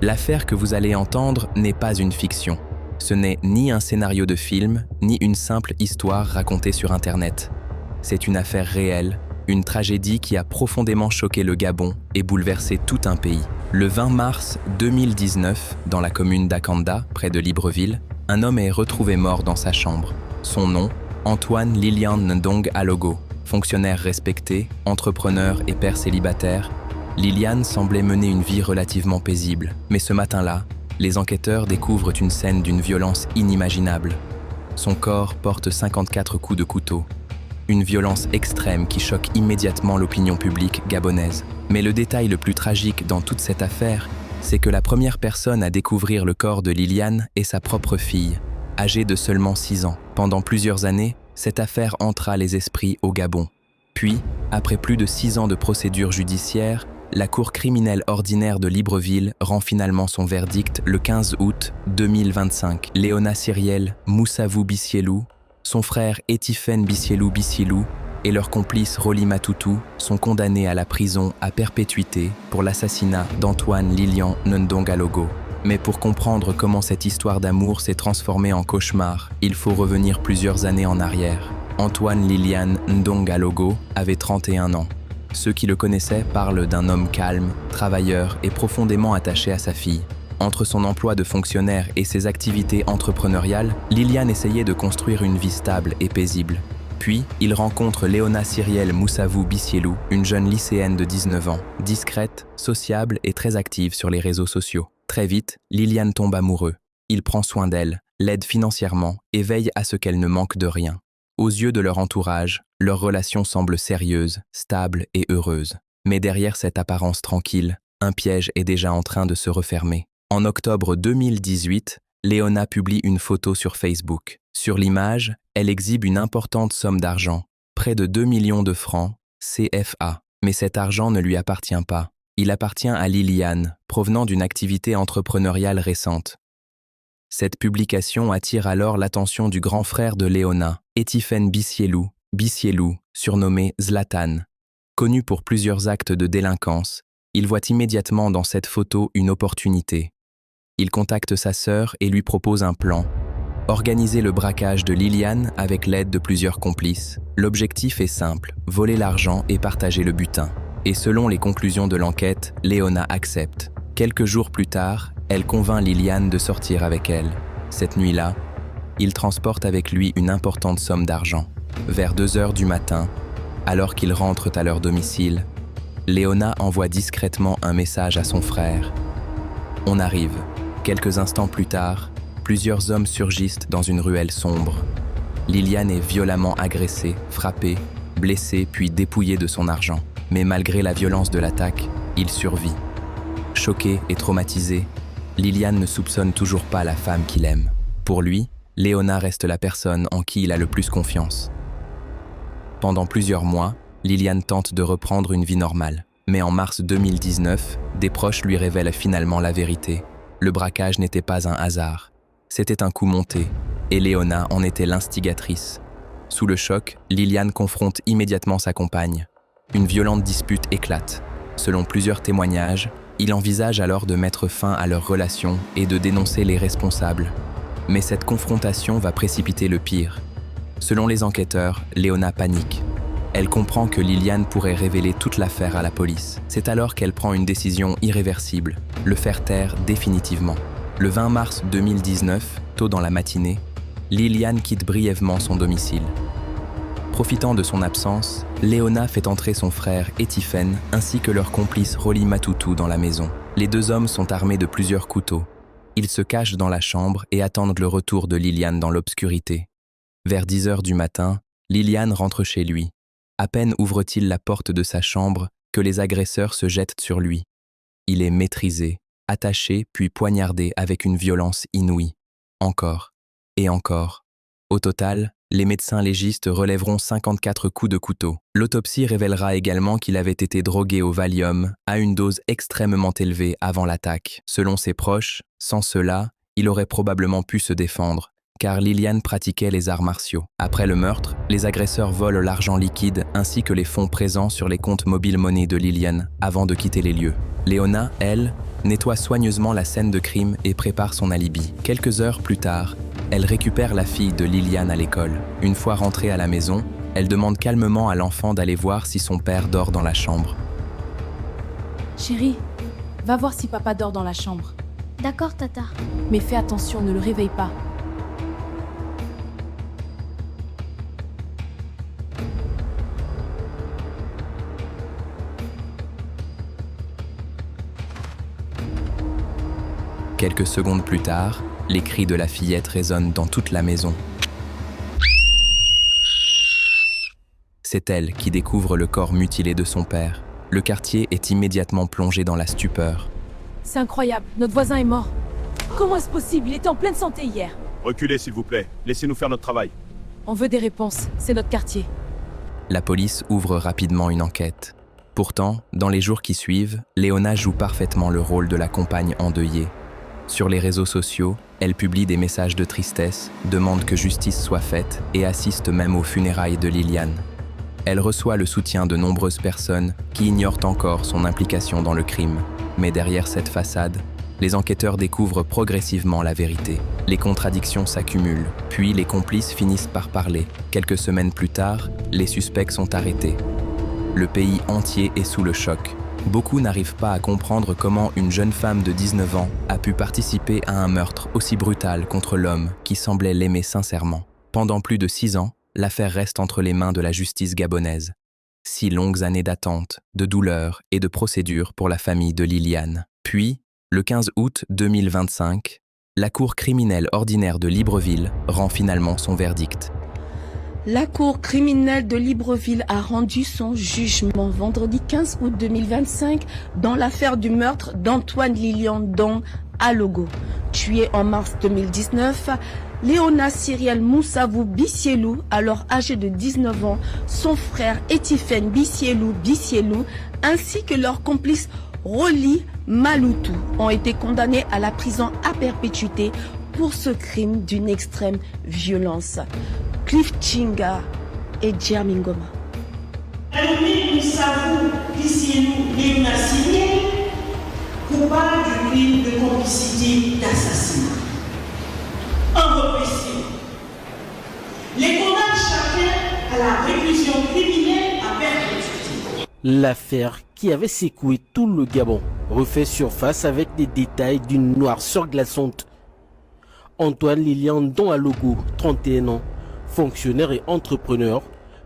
L'affaire que vous allez entendre n'est pas une fiction. Ce n'est ni un scénario de film, ni une simple histoire racontée sur Internet. C'est une affaire réelle, une tragédie qui a profondément choqué le Gabon et bouleversé tout un pays. Le 20 mars 2019, dans la commune d'Akanda, près de Libreville, un homme est retrouvé mort dans sa chambre. Son nom, Antoine Lilian Ndong Alogo. Fonctionnaire respecté, entrepreneur et père célibataire, Lilian semblait mener une vie relativement paisible. Mais ce matin-là, les enquêteurs découvrent une scène d'une violence inimaginable. Son corps porte 54 coups de couteau. Une violence extrême qui choque immédiatement l'opinion publique gabonaise. Mais le détail le plus tragique dans toute cette affaire, c'est que la première personne à découvrir le corps de Lilian est sa propre fille, âgée de seulement 6 ans. Pendant plusieurs années, cette affaire entra les esprits au Gabon. Puis, après plus de 6 ans de procédure judiciaire, la Cour criminelle ordinaire de Libreville rend finalement son verdict le 15 août 2025. Léona Cyrielle Moussavou Bissielou, son frère Etifen Bissielou Bissielou et leur complice Rolly Matoutou sont condamnés à la prison à perpétuité pour l'assassinat d'Antoine Lilian Ndong Alogo. Mais pour comprendre comment cette histoire d'amour s'est transformée en cauchemar, il faut revenir plusieurs années en arrière. Antoine Lilian Ndong Alogo avait 31 ans. Ceux qui le connaissaient parlent d'un homme calme, travailleur et profondément attaché à sa fille. Entre son emploi de fonctionnaire et ses activités entrepreneuriales, Lilian essayait de construire une vie stable et paisible. Puis, il rencontre Léona Cyrielle Moussavou Bissielou, une jeune lycéenne de 19 ans, discrète, sociable et très active sur les réseaux sociaux. Très vite, Lilian tombe amoureux. Il prend soin d'elle, l'aide financièrement et veille à ce qu'elle ne manque de rien. Aux yeux de leur entourage, leur relation semble sérieuse, stable et heureuse. Mais derrière cette apparence tranquille, un piège est déjà en train de se refermer. En octobre 2018, Léona publie une photo sur Facebook. Sur l'image, elle exhibe une importante somme d'argent, près de 2 millions de francs, CFA. Mais cet argent ne lui appartient pas. Il appartient à Lilian, provenant d'une activité entrepreneuriale récente. Cette publication attire alors l'attention du grand frère de Léona, Etifen Bissielou, surnommé Zlatan. Connu pour plusieurs actes de délinquance, il voit immédiatement dans cette photo une opportunité. Il contacte sa sœur et lui propose un plan. Organiser le braquage de Lilian avec l'aide de plusieurs complices. L'objectif est simple, voler l'argent et partager le butin. Et selon les conclusions de l'enquête, Léona accepte. Quelques jours plus tard, elle convainc Lilian de sortir avec elle. Cette nuit-là, il transporte avec lui une importante somme d'argent. Vers 2 heures du matin, alors qu'ils rentrent à leur domicile, Léona envoie discrètement un message à son frère. On arrive. Quelques instants plus tard, plusieurs hommes surgissent dans une ruelle sombre. Lilian est violemment agressée, frappée, blessée puis dépouillée de son argent. Mais malgré la violence de l'attaque, il survit. Choqué et traumatisé, Lilian ne soupçonne toujours pas la femme qu'il aime. Pour lui, Léona reste la personne en qui il a le plus confiance. Pendant plusieurs mois, Lilian tente de reprendre une vie normale. Mais en mars 2019, des proches lui révèlent finalement la vérité. Le braquage n'était pas un hasard. C'était un coup monté, et Léona en était l'instigatrice. Sous le choc, Lilian confronte immédiatement sa compagne. Une violente dispute éclate. Selon plusieurs témoignages, il envisage alors de mettre fin à leur relation et de dénoncer les responsables. Mais cette confrontation va précipiter le pire. Selon les enquêteurs, Léona panique. Elle comprend que Lilian pourrait révéler toute l'affaire à la police. C'est alors qu'elle prend une décision irréversible, le faire taire définitivement. Le 20 mars 2019, tôt dans la matinée, Lilian quitte brièvement son domicile. Profitant de son absence, Léona fait entrer son frère Etifen ainsi que leur complice Rolly Matoutou dans la maison. Les 2 hommes sont armés de plusieurs couteaux. Ils se cachent dans la chambre et attendent le retour de Lilian dans l'obscurité. Vers 10 heures du matin, Lilian rentre chez lui. À peine ouvre-t-il la porte de sa chambre que les agresseurs se jettent sur lui. Il est maîtrisé, attaché puis poignardé avec une violence inouïe. Encore et encore. Au total, les médecins légistes relèveront 54 coups de couteau. L'autopsie révélera également qu'il avait été drogué au Valium à une dose extrêmement élevée avant l'attaque. Selon ses proches, sans cela, il aurait probablement pu se défendre, car Lilian pratiquait les arts martiaux. Après le meurtre, les agresseurs volent l'argent liquide ainsi que les fonds présents sur les comptes mobile money de Lilian avant de quitter les lieux. Léona, elle, nettoie soigneusement la scène de crime et prépare son alibi. Quelques heures plus tard, elle récupère la fille de Liliane à l'école. Une fois rentrée à la maison, elle demande calmement à l'enfant d'aller voir si son père dort dans la chambre. Chérie, va voir si papa dort dans la chambre. D'accord, Tata. Mais fais attention, ne le réveille pas. Quelques secondes plus tard, les cris de la fillette résonnent dans toute la maison. C'est elle qui découvre le corps mutilé de son père. Le quartier est immédiatement plongé dans la stupeur. C'est incroyable, notre voisin est mort. Comment est-ce possible? Il était en pleine santé hier. Reculez s'il vous plaît, laissez-nous faire notre travail. On veut des réponses, c'est notre quartier. La police ouvre rapidement une enquête. Pourtant, dans les jours qui suivent, Léona joue parfaitement le rôle de la compagne endeuillée. Sur les réseaux sociaux, elle publie des messages de tristesse, demande que justice soit faite et assiste même aux funérailles de Liliane. Elle reçoit le soutien de nombreuses personnes qui ignorent encore son implication dans le crime. Mais derrière cette façade, les enquêteurs découvrent progressivement la vérité. Les contradictions s'accumulent, puis les complices finissent par parler. Quelques semaines plus tard, les suspects sont arrêtés. Le pays entier est sous le choc. Beaucoup n'arrivent pas à comprendre comment une jeune femme de 19 ans a pu participer à un meurtre aussi brutal contre l'homme qui semblait l'aimer sincèrement. Pendant plus de 6 ans, l'affaire reste entre les mains de la justice gabonaise. 6 longues années d'attente, de douleur et de procédure pour la famille de Liliane. Puis, le 15 août 2025, la Cour criminelle ordinaire de Libreville rend finalement son verdict. La Cour criminelle de Libreville a rendu son jugement vendredi 15 août 2025 dans l'affaire du meurtre d'Antoine Lilian Dong à Logo. Tué en mars 2019, Léona Cyrielle Moussavou Bissielou, alors âgé de 19 ans, son frère Etifen Bissielou, ainsi que leur complice Rolly Maloutou ont été condamnés à la prison à perpétuité pour ce crime d'une extrême violence. Cliff Chinga et Djamingoma. Alumi Moussavou Bissielou Léona Cyrielle, coupable du crime de complicité d'assassinat. En répression, les condamne chacun à la réclusion criminelle à perpétuité. L'affaire qui avait secoué tout le Gabon refait surface avec des détails d'une noirceur glaçante. Antoine Lilian Dong à Logo, 31 ans, fonctionnaire et entrepreneur,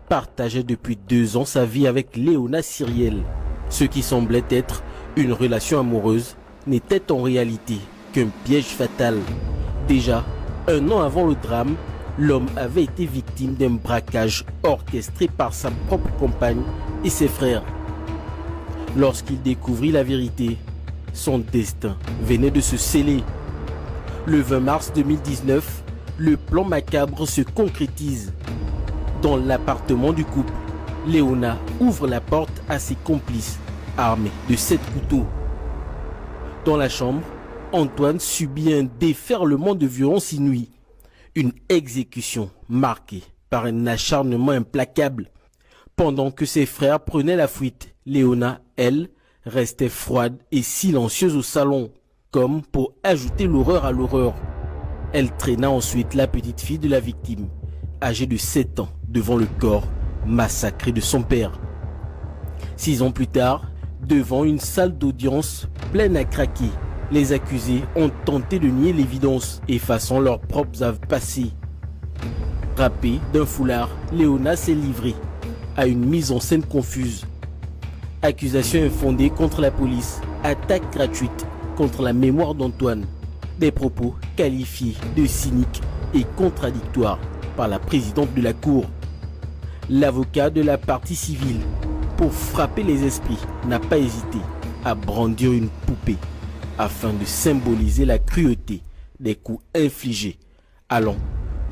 partageait depuis 2 ans sa vie avec Léona Cyrielle. Ce qui semblait être une relation amoureuse n'était en réalité qu'un piège fatal. Déjà, 1 an avant le drame, l'homme avait été victime d'un braquage orchestré par sa propre compagne et ses frères. Lorsqu'il découvrit la vérité, son destin venait de se sceller. Le 20 mars 2019, le plan macabre se concrétise. Dans l'appartement du couple, Léona ouvre la porte à ses complices, armés de 7 couteaux. Dans la chambre, Antoine subit un déferlement de violence inouïe. Une exécution marquée par un acharnement implacable. Pendant que ses frères prenaient la fuite, Léona, elle, restait froide et silencieuse au salon, comme pour ajouter l'horreur à l'horreur. Elle traîna ensuite la petite fille de la victime, âgée de 7 ans, devant le corps massacré de son père. 6 ans plus tard, devant une salle d'audience pleine à craquer, les accusés ont tenté de nier l'évidence, effaçant leurs propres aveux passés. Râpée d'un foulard, Léona s'est livrée à une mise en scène confuse. Accusations infondées contre la police, attaque gratuite contre la mémoire d'Antoine. Des propos qualifiés de cyniques et contradictoires par la présidente de la Cour. L'avocat de la partie civile, pour frapper les esprits, n'a pas hésité à brandir une poupée afin de symboliser la cruauté des coups infligés, allant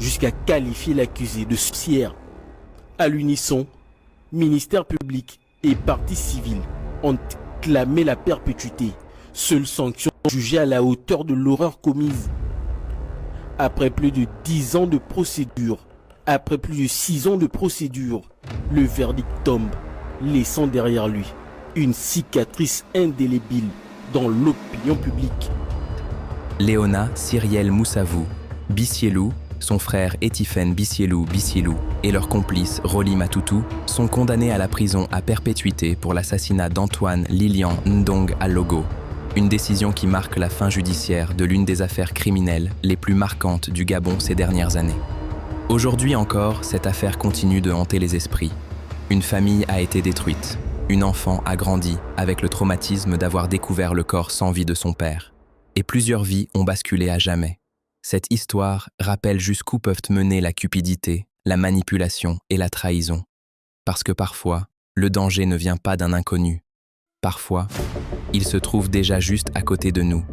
jusqu'à qualifier l'accusé de sorcière. À l'unisson, ministère public et partie civile ont clamé la perpétuité, seule sanction jugée à la hauteur de l'horreur commise. Après plus de 10 ans de procédure, après plus de 6 ans de procédure, le verdict tombe, laissant derrière lui une cicatrice indélébile dans l'opinion publique. Léona Cyrielle Moussavou, Bissielou, son frère Etifen Bissielou et leur complice Rolly Matoutou sont condamnés à la prison à perpétuité pour l'assassinat d'Antoine Lilian Ndong Alogo, une décision qui marque la fin judiciaire de l'une des affaires criminelles les plus marquantes du Gabon ces dernières années. Aujourd'hui encore, cette affaire continue de hanter les esprits. Une famille a été détruite. Une enfant a grandi avec le traumatisme d'avoir découvert le corps sans vie de son père. Et plusieurs vies ont basculé à jamais. Cette histoire rappelle jusqu'où peuvent mener la cupidité, la manipulation et la trahison. Parce que parfois, le danger ne vient pas d'un inconnu. Parfois, il se trouve déjà juste à côté de nous,